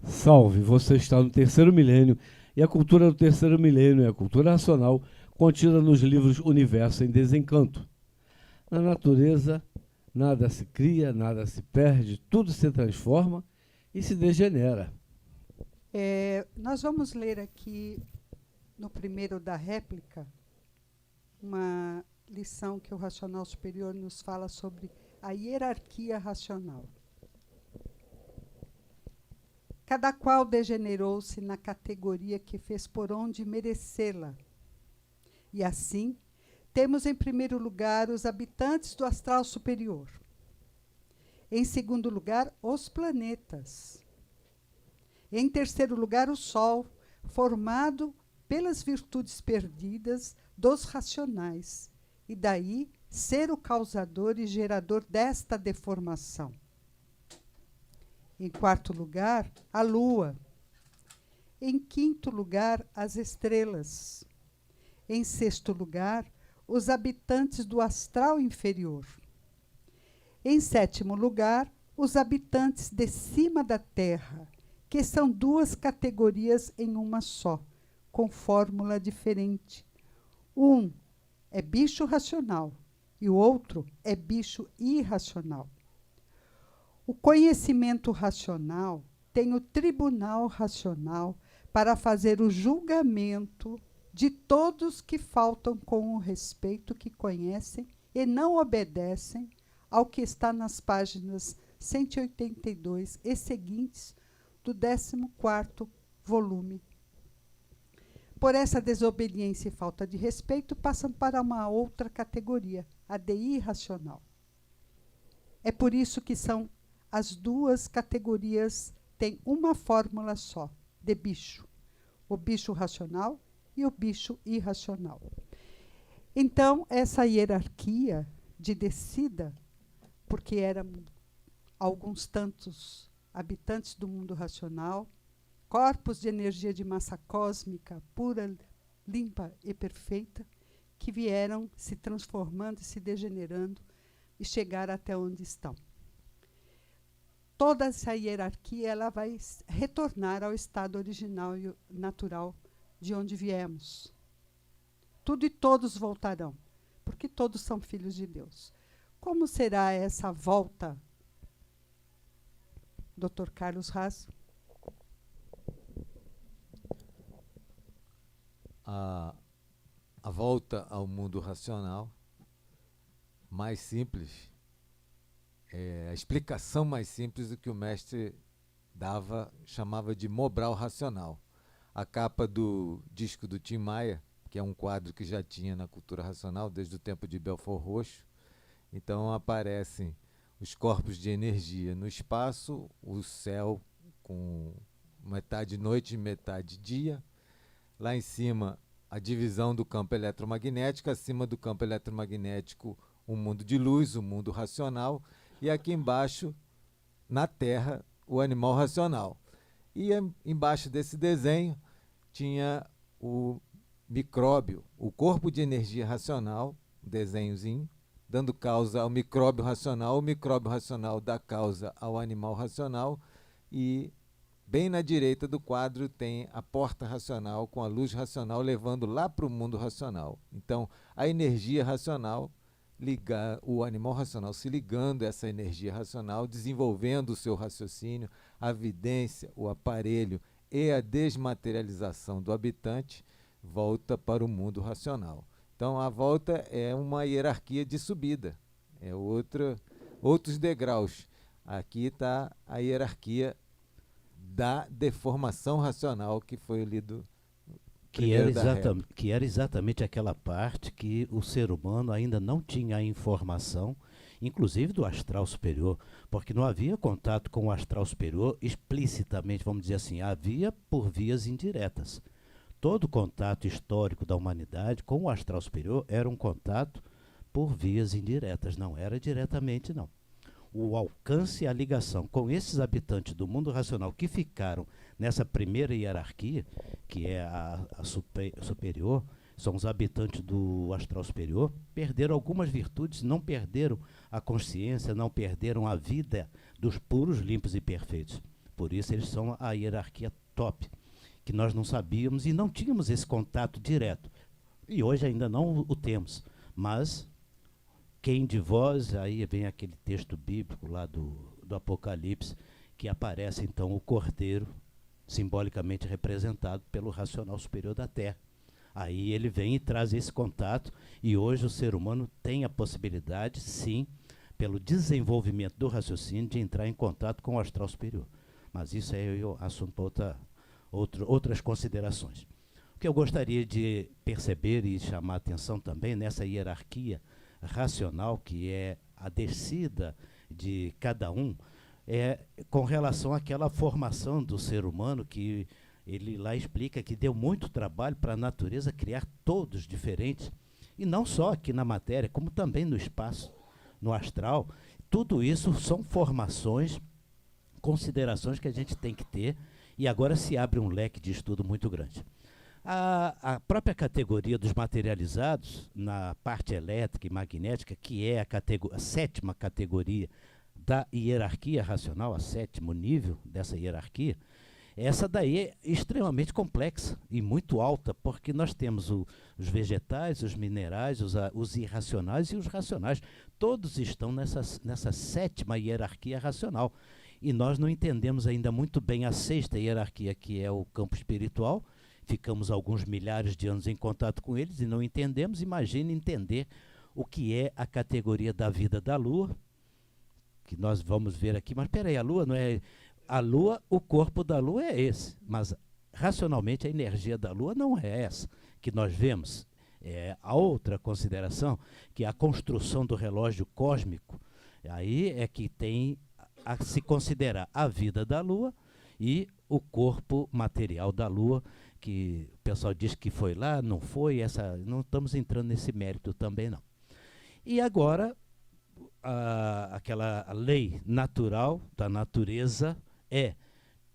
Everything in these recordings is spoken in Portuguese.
Salve, você está no terceiro milênio e a cultura do terceiro milênio é a cultura racional contida nos livros Universo em Desencanto. Na natureza, nada se cria, nada se perde, tudo se transforma e se degenera. Nós vamos ler aqui, no primeiro da réplica, uma lição que o Racional Superior nos fala sobre a hierarquia racional. Cada qual degenerou-se na categoria que fez por onde merecê-la. E assim, temos em primeiro lugar os habitantes do astral superior. Em segundo lugar, os planetas. Em terceiro lugar, o Sol, formado pelas virtudes perdidas dos racionais, e daí ser o causador e gerador desta deformação. Em quarto lugar, a Lua. Em quinto lugar, as estrelas. Em sexto lugar, os habitantes do astral inferior. Em sétimo lugar, os habitantes de cima da Terra, que são duas categorias em uma só, com fórmula diferente. Um é bicho racional e o outro é bicho irracional. O conhecimento racional tem o tribunal racional para fazer o julgamento de todos que faltam com o respeito que conhecem e não obedecem ao que está nas páginas 182 e seguintes do 14º volume. Por essa desobediência e falta de respeito, passam para uma outra categoria, a de irracional. É por isso que são as duas categorias têm uma fórmula só, de bicho. O bicho racional e o bicho irracional. Então, essa hierarquia de descida, porque eram alguns tantos habitantes do mundo racional, corpos de energia de massa cósmica pura, limpa e perfeita, que vieram se transformando e se degenerando e chegaram até onde estão. Toda essa hierarquia ela vai retornar ao estado original e natural de onde viemos. Tudo e todos voltarão, porque todos são filhos de Deus. Como será essa volta, Dr. Carlos Raz? A volta ao mundo racional, mais simples, a explicação mais simples do que o mestre chamava de Mobral racional. A capa do disco do Tim Maia, que é um quadro que já tinha na cultura racional desde o tempo de Belfort Roxo. Então aparecem os corpos de energia no espaço, o céu com metade noite e metade dia. Lá em cima, a divisão do campo eletromagnético, acima do campo eletromagnético, o mundo de luz, o mundo racional, e aqui embaixo, na Terra, o animal racional. E embaixo desse desenho tinha o micróbio, o corpo de energia racional, desenhozinho, dando causa ao micróbio racional, o micróbio racional dá causa ao animal racional, e bem na direita do quadro tem a porta racional com a luz racional levando lá para o mundo racional. Então, a energia racional, o animal racional se ligando a essa energia racional, desenvolvendo o seu raciocínio, a vidência, o aparelho e a desmaterialização do habitante, volta para o mundo racional. Então, a volta é uma hierarquia de subida, é outros degraus. Aqui está a hierarquia da deformação racional que foi lido primeiro da réplica. Que era exatamente aquela parte que o ser humano ainda não tinha a informação, inclusive do astral superior, porque não havia contato com o astral superior explicitamente, vamos dizer assim, havia por vias indiretas. Todo contato histórico da humanidade com o astral superior era um contato por vias indiretas, não era diretamente, não. O alcance e a ligação com esses habitantes do mundo racional que ficaram nessa primeira hierarquia, que é a superior, são os habitantes do astral superior, perderam algumas virtudes, não perderam a consciência, não perderam a vida dos puros, limpos e perfeitos. Por isso eles são a hierarquia top, que nós não sabíamos e não tínhamos esse contato direto. E hoje ainda não o temos. Mas quem de vós, aí vem aquele texto bíblico lá do Apocalipse, que aparece então o Cordeiro, simbolicamente representado pelo racional superior da Terra. Aí ele vem e traz esse contato, e hoje o ser humano tem a possibilidade, sim, pelo desenvolvimento do raciocínio, de entrar em contato com o astral superior. Mas isso é assunto para outras considerações. O que eu gostaria de perceber e chamar a atenção também nessa hierarquia racional, que é a descida de cada um, é com relação àquela formação do ser humano, que ele lá explica que deu muito trabalho para a natureza criar todos diferentes, e não só aqui na matéria, como também no espaço, no astral. Tudo isso são formações, considerações que a gente tem que ter, e agora se abre um leque de estudo muito grande. A própria categoria dos materializados, na parte elétrica e magnética, que é a 7ª categoria da hierarquia racional, a 7º nível dessa hierarquia, essa daí é extremamente complexa e muito alta, porque nós temos os vegetais, os minerais, os irracionais e os racionais. Todos estão nessa 7ª hierarquia racional. E nós não entendemos ainda muito bem a 6ª hierarquia, que é o campo espiritual. Ficamos alguns milhares de anos em contato com eles e não entendemos. Imagine entender o que é a categoria da vida da Lua, que nós vamos ver aqui. Mas espera aí, a Lua não é... A Lua, o corpo da Lua é esse, mas racionalmente a energia da Lua não é essa que nós vemos. É a outra consideração, que é a construção do relógio cósmico. Aí é que tem a se considerar a vida da Lua e o corpo material da Lua, que o pessoal diz que foi lá, não foi, não estamos entrando nesse mérito também não. E agora, aquela lei natural da natureza é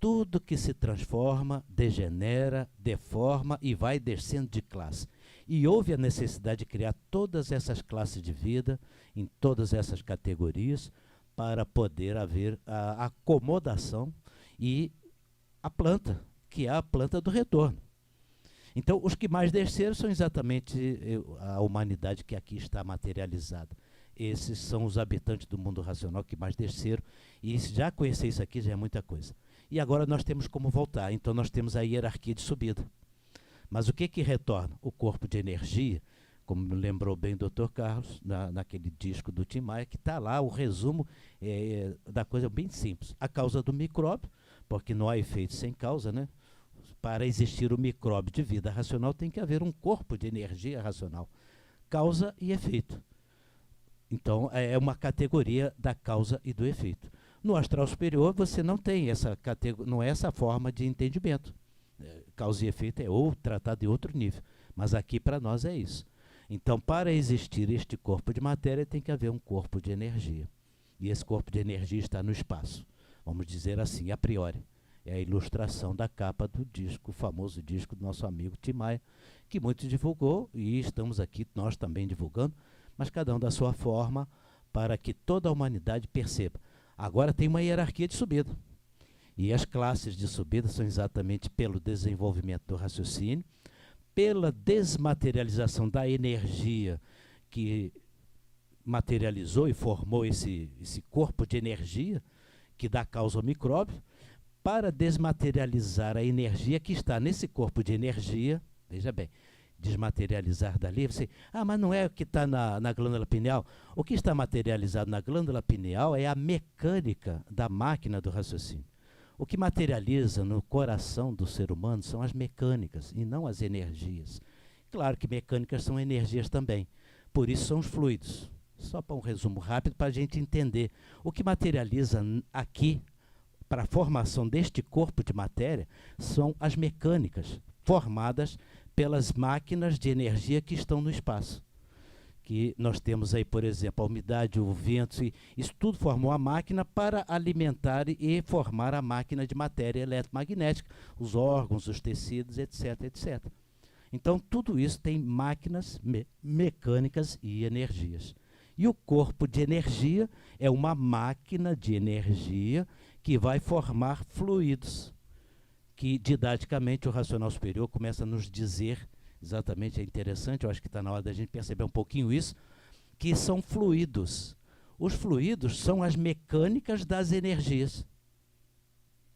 tudo que se transforma, degenera, deforma e vai descendo de classe. E houve a necessidade de criar todas essas classes de vida, em todas essas categorias, para poder haver a acomodação e a planta, que é a planta do retorno. Então, os que mais desceram são exatamente a humanidade que aqui está materializada. Esses são os habitantes do mundo racional que mais desceram, e já conhecer isso aqui já é muita coisa. E agora nós temos como voltar, então nós temos a hierarquia de subida. Mas o que retorna? O corpo de energia, como lembrou bem o Dr. Carlos, naquele disco do Tim Maia, que está lá o resumo da coisa bem simples. A causa do micróbio, porque não há efeito sem causa, né? Para existir o micróbio de vida racional tem que haver um corpo de energia racional. Causa e efeito. Então, é uma categoria da causa e do efeito. No astral superior, você não tem não é essa forma de entendimento. Causa e efeito é tratado em outro nível. Mas aqui, para nós, é isso. Então, para existir este corpo de matéria, tem que haver um corpo de energia. E esse corpo de energia está no espaço. Vamos dizer assim, a priori. É a ilustração da capa do disco, o famoso disco do nosso amigo Tim Maia, que muito divulgou, e estamos aqui, nós também divulgando, mas cada um da sua forma, para que toda a humanidade perceba. Agora tem uma hierarquia de subida. E as classes de subida são exatamente pelo desenvolvimento do raciocínio, pela desmaterialização da energia que materializou e formou esse corpo de energia que dá causa ao micróbio, para desmaterializar a energia que está nesse corpo de energia. Veja bem, desmaterializar dali, mas não é o que está na glândula pineal. O que está materializado na glândula pineal é a mecânica da máquina do raciocínio. O que materializa no coração do ser humano são as mecânicas e não as energias. Claro que mecânicas são energias também, por isso são os fluidos. Só para um resumo rápido para a gente entender. O que materializa aqui, para a formação deste corpo de matéria, são as mecânicas formadas pelas máquinas de energia que estão no espaço. Que nós temos aí, por exemplo, a umidade, o vento, isso tudo formou a máquina para alimentar e formar a máquina de matéria eletromagnética, os órgãos, os tecidos, etc, etc. Então, tudo isso tem máquinas mecânicas e energias. E o corpo de energia é uma máquina de energia que vai formar fluidos, que didaticamente o racional superior começa a nos dizer, exatamente, é interessante, eu acho que está na hora da gente perceber um pouquinho isso, que são fluidos. Os fluidos são as mecânicas das energias.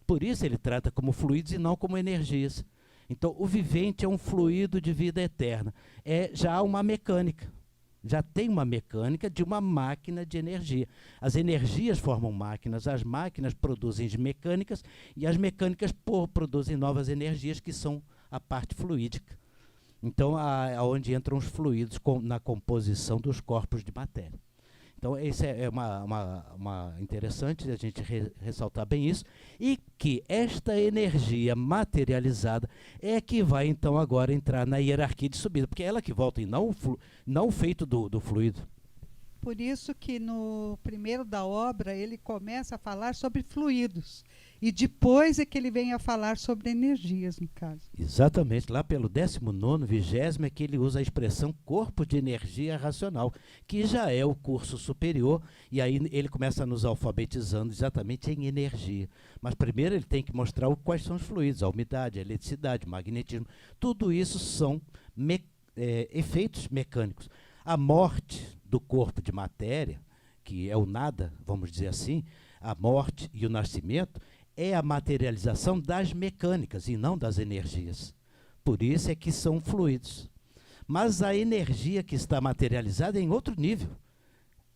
Por isso ele trata como fluidos e não como energias. Então, o vivente é um fluido de vida eterna. É já uma mecânica. Já tem uma mecânica de uma máquina de energia. As energias formam máquinas, as máquinas produzem mecânicas e as mecânicas produzem novas energias, que são a parte fluídica. Então, aonde entram os fluidos na composição dos corpos de matéria. Então, isso é uma interessante a gente ressaltar bem isso, e que esta energia materializada é que vai, então, agora entrar na hierarquia de subida, porque é ela que volta, e não o feito do fluido. Por isso que no primeiro da obra ele começa a falar sobre fluidos, e depois é que ele vem a falar sobre energias, no caso. Exatamente, lá pelo 19º, 20º, é que ele usa a expressão corpo de energia racional, que já é o curso superior, e aí ele começa nos alfabetizando exatamente em energia. Mas primeiro ele tem que mostrar quais são os fluidos, a umidade, a eletricidade, o magnetismo, tudo isso são efeitos mecânicos. A morte do corpo de matéria, que é o nada, vamos dizer assim, a morte e o nascimento, é a materialização das mecânicas e não das energias. Por isso é que são fluidos. Mas a energia que está materializada é em outro nível.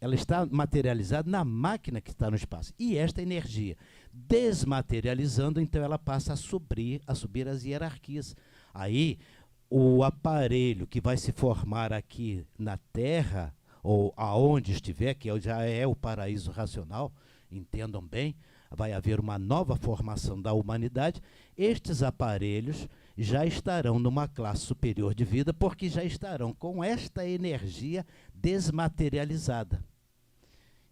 Ela está materializada na máquina que está no espaço. E esta energia, desmaterializando, então ela passa a subir as hierarquias. Aí, o aparelho que vai se formar aqui na Terra, ou aonde estiver, que já é o paraíso racional, entendam bem, vai haver uma nova formação da humanidade. Estes aparelhos já estarão numa classe superior de vida, porque já estarão com esta energia desmaterializada.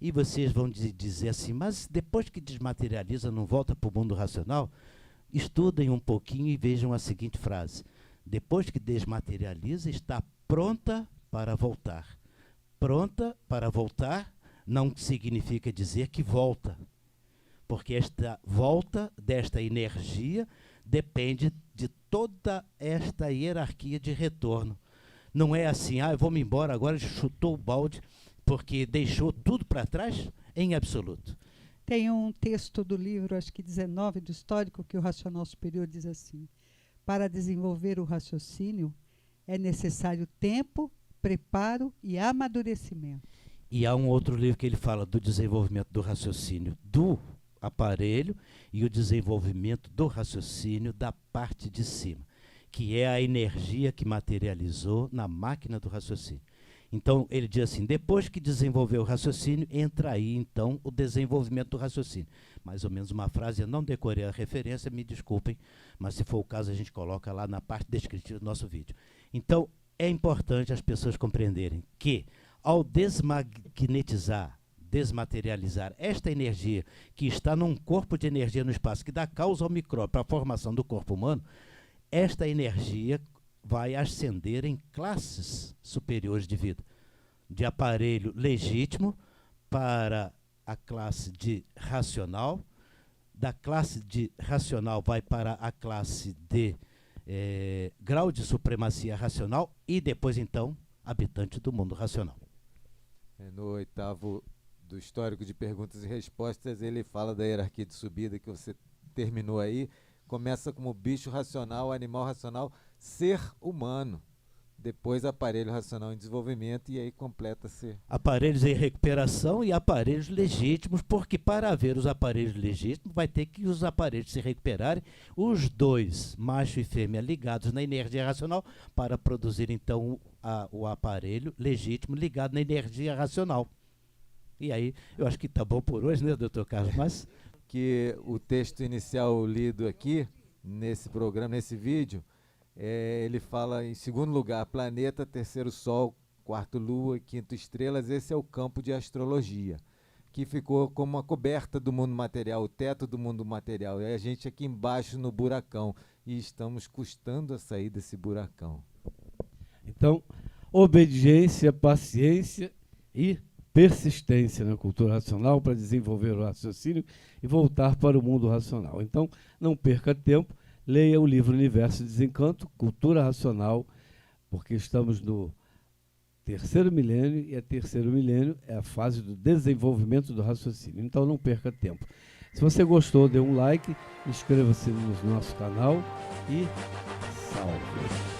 E vocês vão dizer assim, mas depois que desmaterializa, não volta para o mundo racional? Estudem um pouquinho e vejam a seguinte frase: depois que desmaterializa, está pronta para voltar. Pronta para voltar não significa dizer que volta, porque esta volta desta energia depende de toda esta hierarquia de retorno. Não é assim, eu vou me embora agora, chutou o balde, porque deixou tudo para trás, em absoluto. Tem um texto do livro, acho que 19, do Histórico, que o Racional Superior diz assim: para desenvolver o raciocínio é necessário tempo, preparo e amadurecimento. E há um outro livro que ele fala do desenvolvimento do raciocínio do aparelho e o desenvolvimento do raciocínio da parte de cima, que é a energia que materializou na máquina do raciocínio. Então, ele diz assim, depois que desenvolveu o raciocínio, entra aí, então, o desenvolvimento do raciocínio. Mais ou menos uma frase, eu não decorei a referência, me desculpem, mas se for o caso, a gente coloca lá na parte descritiva do nosso vídeo. Então, é importante as pessoas compreenderem que, ao desmaterializar esta energia que está num corpo de energia no espaço, que dá causa ao micróbio para a formação do corpo humano, esta energia vai ascender em classes superiores de vida, de aparelho legítimo para a classe de racional, da classe de racional vai para a classe de grau de supremacia racional e depois, então, habitante do mundo racional. No 8º do Histórico de Perguntas e Respostas, ele fala da hierarquia de subida que você terminou aí. Começa como bicho racional, animal racional, ser humano. Depois aparelho racional em desenvolvimento e aí completa-se. Aparelhos em recuperação e aparelhos legítimos, porque para haver os aparelhos legítimos vai ter que os aparelhos se recuperarem, os dois, macho e fêmea, ligados na energia racional para produzir então o aparelho legítimo ligado na energia racional. E aí, eu acho que está bom por hoje, né, doutor Carlos? Mas que o texto inicial lido aqui, nesse programa, nesse vídeo, ele fala em segundo lugar, planeta, terceiro sol, quarto lua, quinto estrelas. Esse é o campo de astrologia, que ficou como uma coberta do mundo material, o teto do mundo material. E a gente aqui embaixo no buracão, e estamos custando a sair desse buracão. Então, obediência, paciência e persistência na cultura racional para desenvolver o raciocínio e voltar para o mundo racional. Então, não perca tempo, leia o livro Universo de Desencanto, Cultura Racional, porque estamos no terceiro milênio e a terceiro milênio é a fase do desenvolvimento do raciocínio. Então, não perca tempo. Se você gostou, dê um like, inscreva-se no nosso canal e salve!